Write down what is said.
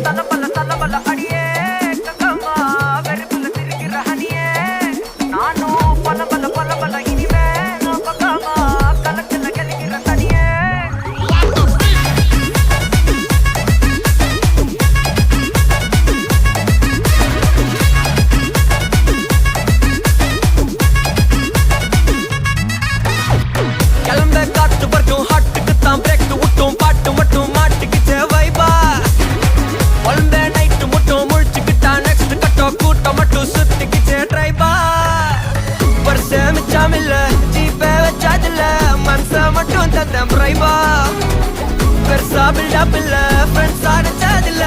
தலபல அடியே கங்கம்மா வெறுப்புல திரிகிற ஹனியே நானும் பல இனிமே நான் பக்காமா கலத்துல கலிக்கிற தனியே கிளம்ப காத்து வரைக்கும் ஹாட்டுக்கு தான் பிரேக் விட்டும் பாட்டு மட்டும் மாட்டுக்குச்சே வைபா ஒழுந்த நைட்டு மட்டும் முழிச்சுக்கிட்டா நெக்ஸ்ட் கட்டோ கூட்டம் மட்டும் சுத்திக்கிச்சே ட்ரைபா வருஷ மிச்சாமில்ல ஜீப்பே வச்சாதில்ல மனச மட்டும் தந்தேன் பிரைபா பெருசா பில்டப் இல்ல ஃப்ரெண்ட்ஸ் அடிச்சதில்ல